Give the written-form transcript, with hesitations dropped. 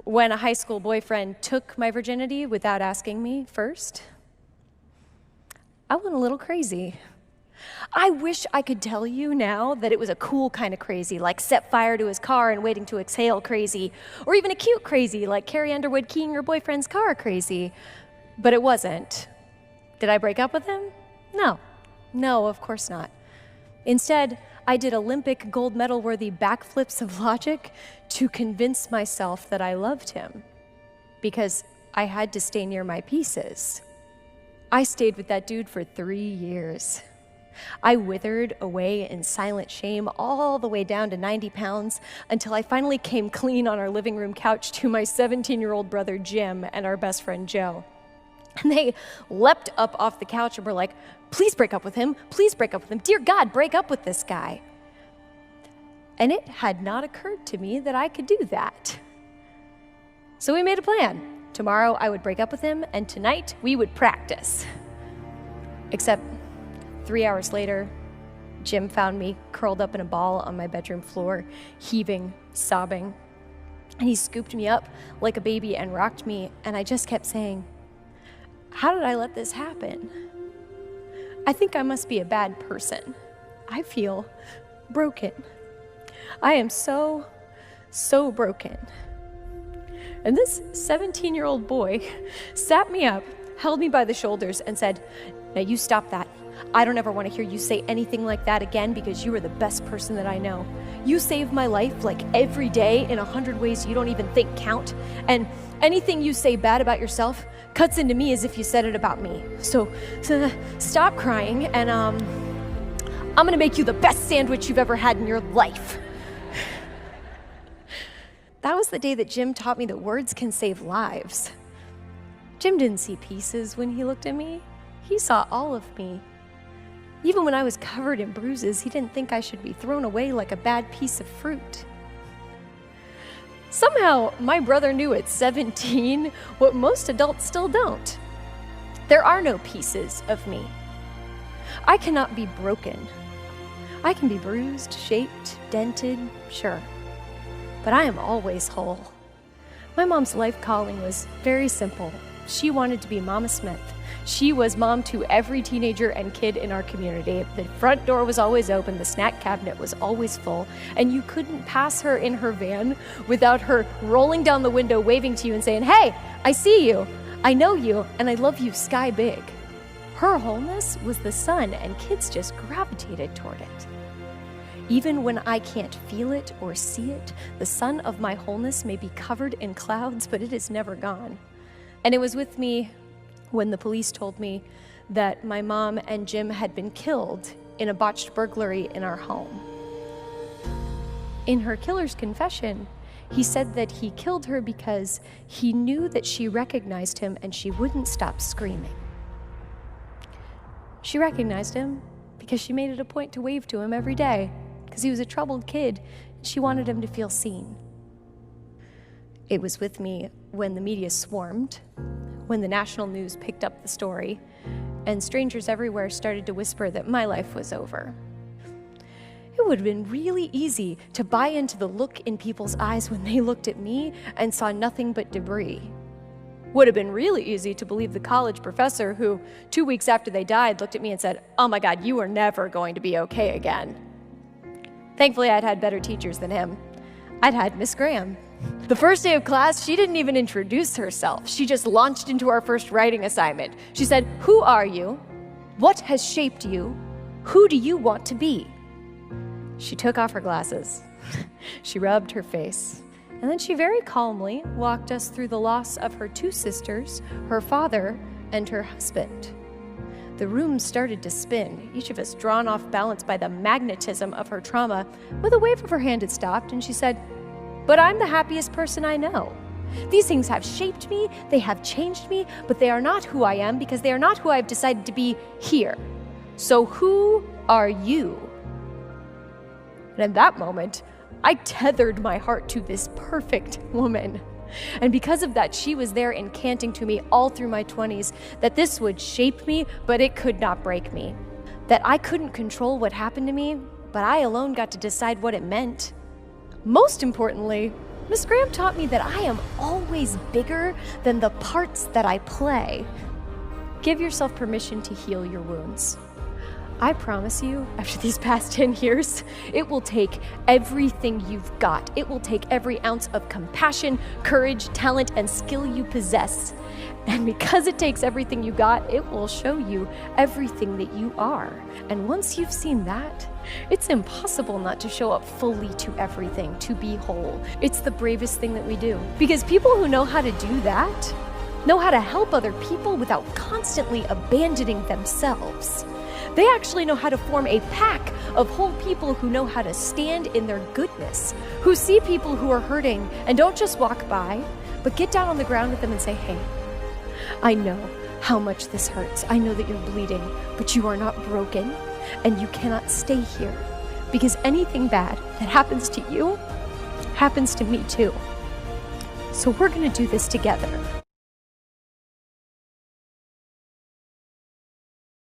when a high school boyfriend took my virginity without asking me first, I went a little crazy. I wish I could tell you now that it was a cool kind of crazy, like set fire to his car and waiting to exhale crazy, or even a cute crazy, like Carrie Underwood keying your boyfriend's car crazy. But it wasn't. Did I break up with him? No. No, of course not. Instead, I did Olympic gold medal-worthy backflips of logic to convince myself that I loved him, because I had to stay near my pieces. I stayed with that dude for 3 years. I withered away in silent shame all the way down to 90 pounds until I finally came clean on our living room couch to my 17-year-old brother Jim and our best friend Joe. And they leapt up off the couch and were like, please break up with him, please break up with him. Dear God, break up with this guy. And it had not occurred to me that I could do that. So we made a plan. Tomorrow I would break up with him, and tonight we would practice. Except 3 hours later, Jim found me curled up in a ball on my bedroom floor, heaving, sobbing. And he scooped me up like a baby and rocked me, and I just kept saying, how did I let this happen? I think I must be a bad person. I feel broken. I am so broken. And this 17-year-old boy sat me up, held me by the shoulders, and said, now you stop that. I don't ever want to hear you say anything like that again, because you are the best person that I know. You save my life like every day in 100 ways you don't even think count. And anything you say bad about yourself cuts into me as if you said it about me. So stop crying, and I'm gonna make you the best sandwich you've ever had in your life. That was the day that Jim taught me that words can save lives. Jim didn't see pieces when he looked at me. He saw all of me. Even when I was covered in bruises, he didn't think I should be thrown away like a bad piece of fruit. Somehow, my brother knew at 17 what most adults still don't. There are no pieces of me. I cannot be broken. I can be bruised, shaped, dented, sure. But I am always whole. My mom's life calling was very simple. She wanted to be Mama Smith. She was mom to every teenager and kid in our community. The front door was always open, the snack cabinet was always full, and you couldn't pass her in her van without her rolling down the window, waving to you and saying, hey, I see you, I know you, and I love you sky big. Her wholeness was the sun, and kids just gravitated toward it. Even when I can't feel it or see it, the sun of my wholeness may be covered in clouds, but it is never gone. And it was with me when the police told me that my mom and Jim had been killed in a botched burglary in our home. In her killer's confession, he said that he killed her because he knew that she recognized him and she wouldn't stop screaming. She recognized him because she made it a point to wave to him every day, because he was a troubled kid and she wanted him to feel seen. It was with me when the media swarmed, when the national news picked up the story, and strangers everywhere started to whisper that my life was over. It would have been really easy to buy into the look in people's eyes when they looked at me and saw nothing but debris. Would have been really easy to believe the college professor who, 2 weeks after they died, looked at me and said, oh my God, you are never going to be okay again. Thankfully, I'd had better teachers than him. I'd had Miss Graham. The first day of class, she didn't even introduce herself. She just launched into our first writing assignment. She said, who are you? What has shaped you? Who do you want to be? She took off her glasses. She rubbed her face. And then she very calmly walked us through the loss of her 2 sisters, her father, and her husband. The room started to spin, each of us drawn off balance by the magnetism of her trauma. With a wave of her hand, it stopped, and she said, but I'm the happiest person I know. These things have shaped me, they have changed me, but they are not who I am because they are not who I've decided to be here. So who are you? And in that moment, I tethered my heart to this perfect woman. And because of that, she was there incanting to me all through my 20s that this would shape me, but it could not break me. That I couldn't control what happened to me, but I alone got to decide what it meant. Most importantly, Miss Graham taught me that I am always bigger than the parts that I play. Give yourself permission to heal your wounds. I promise you, after these past 10 years, it will take everything you've got. It will take every ounce of compassion, courage, talent, and skill you possess. And because it takes everything you got, it will show you everything that you are. And once you've seen that, it's impossible not to show up fully to everything, to be whole. It's the bravest thing that we do. Because people who know how to do that know how to help other people without constantly abandoning themselves. They actually know how to form a pack of whole people who know how to stand in their goodness, who see people who are hurting and don't just walk by, but get down on the ground with them and say, hey, I know how much this hurts. I know that you're bleeding, but you are not broken and you cannot stay here because anything bad that happens to you happens to me too. So we're gonna do this together.